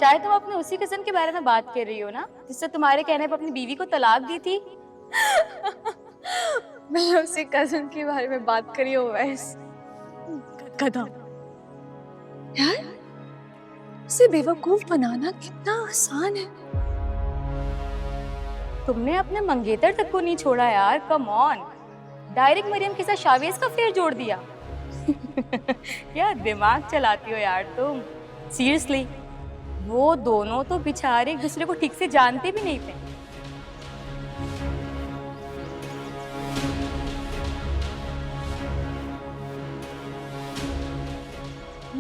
शायद तुम अपने उसी कजन के बारे में बात कर रही हो ना, जिससे तुम्हारे कहने पर अपनी बीवी को तलाक दी थी। मैं उसी कजन के बारे में बात करी हूँ वैस। गधा यार, उसे बेवकूफ बनाना कितना आसान है। तुमने अपने मंगेतर तक को नहीं छोड़ा यार, कम ऑन। डायरेक्ट मरियम के साथ शावेज का फेर जोड़ दिया। क्या दिमाग चलाती हो यार तुम, सीरियसली। वो दोनों तो बेचारे एक दूसरे को ठीक से जानते भी नहीं थे।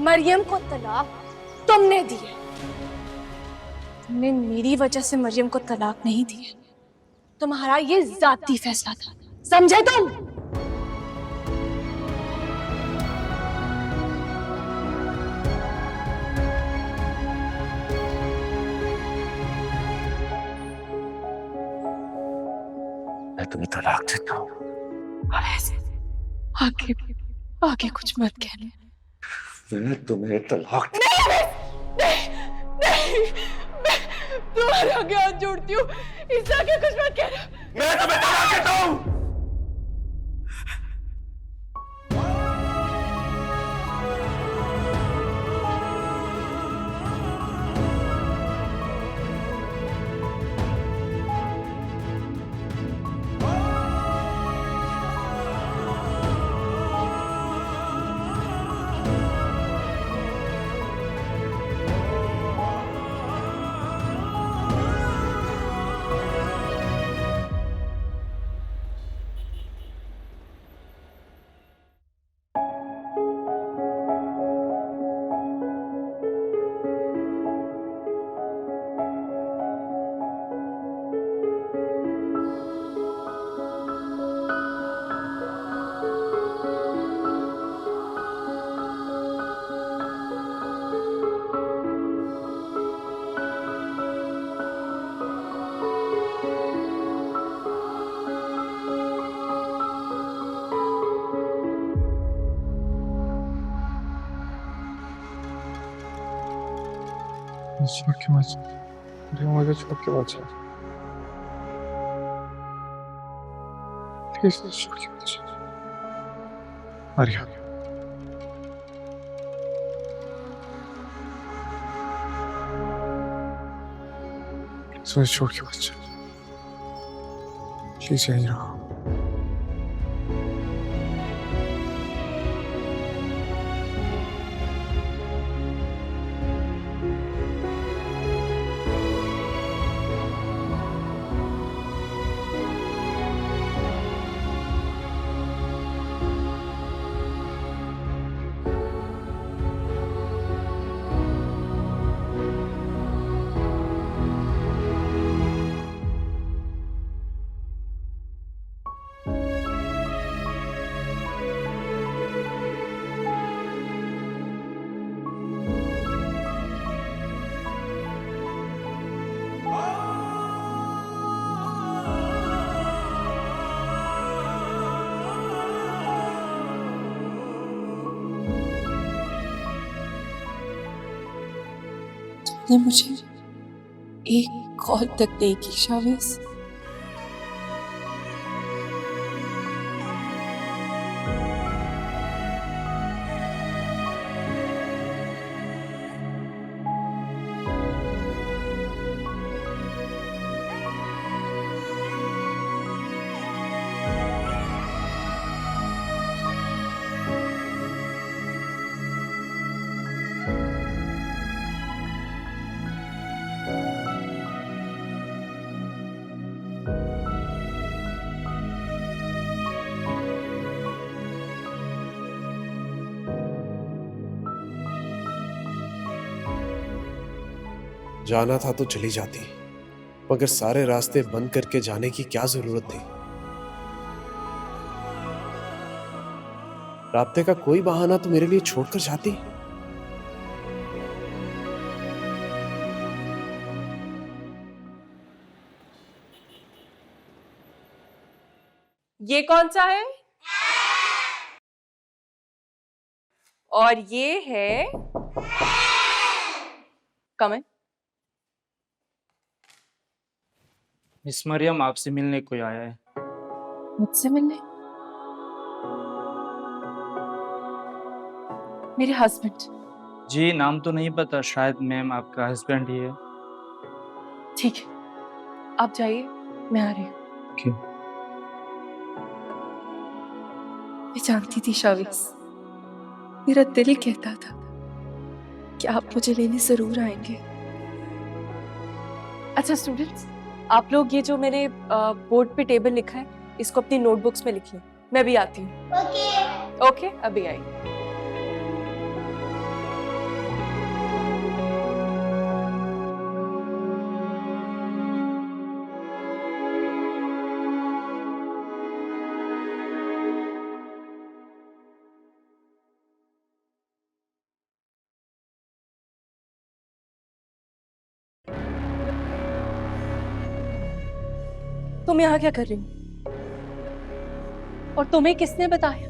मरियम को तलाक तुमने दी है। तुमने मेरी वजह से मरियम को तलाक नहीं दी है। तुम्हारा ये जाती फैसला था, समझे तुम? मैं तुम्हें तलाक देता हूँ। और ऐसे आगे आगे कुछ मत कहना। मैं तुम्हें तलाक नहीं, नहीं, मैं तुम्हारे आगे हाथ जोड़ती हूँ, इससे आगे कुछ मत कहना। मैं तुम्हें तलाक देता हूँ। छोड़ के मत मुझे छोड़ के मत जा। प्लीज छोड़ के मत जा। मरियम, मुझे छोड़ के मत जा। प्लीज यहीं रहो। तुमने मुझे एक कॉल तक नहीं की शावेज। जाना था तो चली जाती, मगर सारे रास्ते बंद करके जाने की क्या जरूरत थी। राब्ते का कोई बहाना तो मेरे लिए छोड़कर जाती। ये कौन सा है? और ये है कमल। मिस मरियम आपसे मिलने कोई आया है। मुझसे मिलने? मेरे हस्बैंड? जी नाम तो नहीं पता, शायद मैम आपका हस्बैंड ही है। ठीक है, आप जाइए, मैं आ रही हूँ। क्यों? मैं जानती थी शावीज, मेरा दिल कहता था कि आप मुझे लेने जरूर आएंगे। अच्छा स्टूडेंट्स, आप लोग ये जो मैंने बोर्ड पे टेबल लिखा है, इसको अपनी नोटबुक्स में लिख लें। मैं भी आती हूँ। ओके, अभी आई। तुम यहाँ क्या कर रही हो? और तुम्हें किसने बताया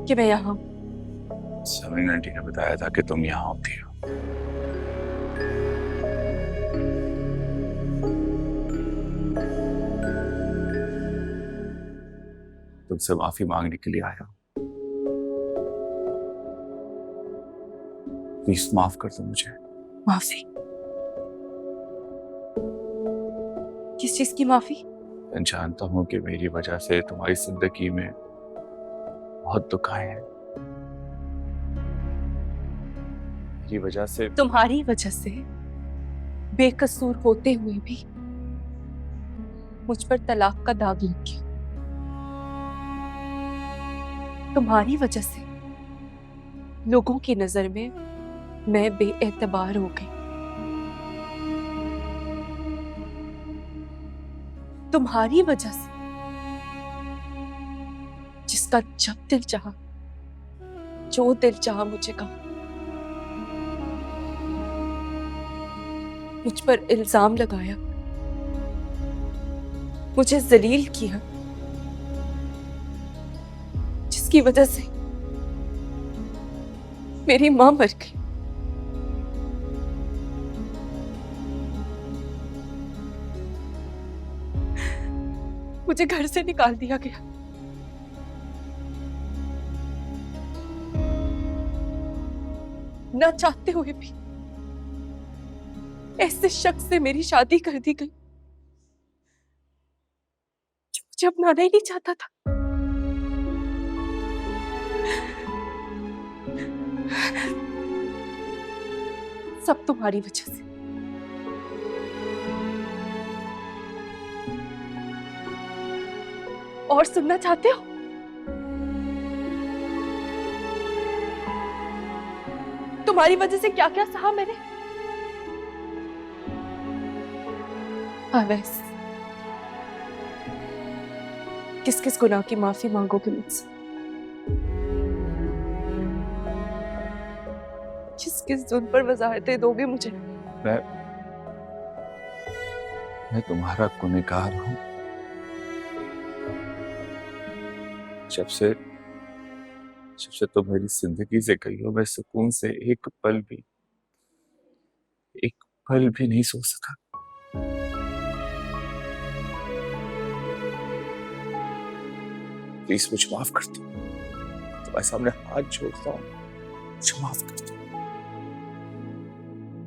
कि मैं यहाँ हूँ? समीन आंटी ने बताया था कि तुम यहाँ होती हो। तुमसे माफी मांगने के लिए आया हूं। प्लीज माफ कर दो मुझे। माफी? किस चीज की माफी? मैं जानता हूं कि मेरी वजह से तुम्हारी जिंदगी में बहुत दुख आए हैं। मेरी वजह से, तुम्हारी वजह से बेकसूर होते हुए भी मुझ पर तलाक का दाग लग गया। तुम्हारी वजह से लोगों की नजर में मैं बेएतबार हो गई। तुम्हारी वजह से जिसका जब दिल चाहा, जो दिल चाहा मुझे कहा, मुझ पर इल्जाम लगाया, मुझे जलील किया, जिसकी वजह से मेरी मां मर गई। मुझे घर से निकाल दिया गया। ना चाहते हुए भी ऐसे शख्स से मेरी शादी कर दी गई जो मुझे अपनाना ही नहीं चाहता था। सब तुम्हारी वजह से। और सुनना चाहते हो? तुम्हारी वजह से क्या क्या सहा मैंने। अवैस, किस किस गुनाह की माफी मांगोगे मुझसे? किस किस जुल्म पर वजाहतें दोगे मुझे? मैं तुम्हारा गुनहगार हूं। जब से तुम मेरी जिंदगी से गई हो, मैं सुकून से एक पल भी नहीं सो सका। प्लीज मुझे माफ कर दो। तुम्हारे सामने हाथ जोड़ता हूं, मुझे माफ कर दो।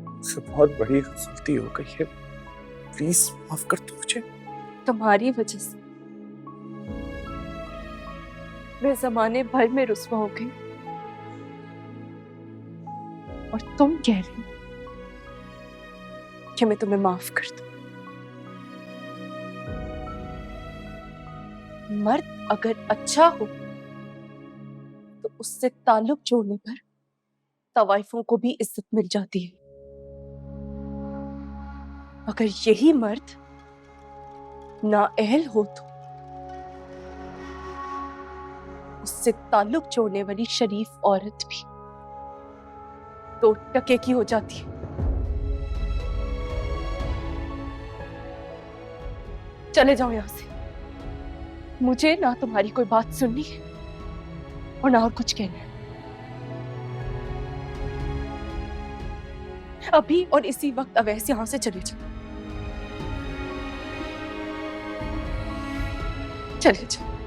मुझसे बहुत बड़ी गलती हो गई है, प्लीज माफ कर दो मुझे। तुम्हारी वजह से मैं जमाने भर में रुस्वा हो गई, और तुम कह रही हो कि मैं तुम्हें माफ कर दूं। मर्द अगर अच्छा हो तो उससे ताल्लुक जोड़ने पर तवाइफों को भी इज्जत मिल जाती है। अगर यही मर्द नाअहल हो तो उससे ताल्लुक जोड़ने वाली शरीफ औरत भी 2 टके की हो जाती है। चले जाओ यहां से। मुझे ना तुम्हारी कोई बात सुननी है और ना और कुछ कहना है। अभी और इसी वक्त अवैस यहां से चले जाओ। चले जाओ।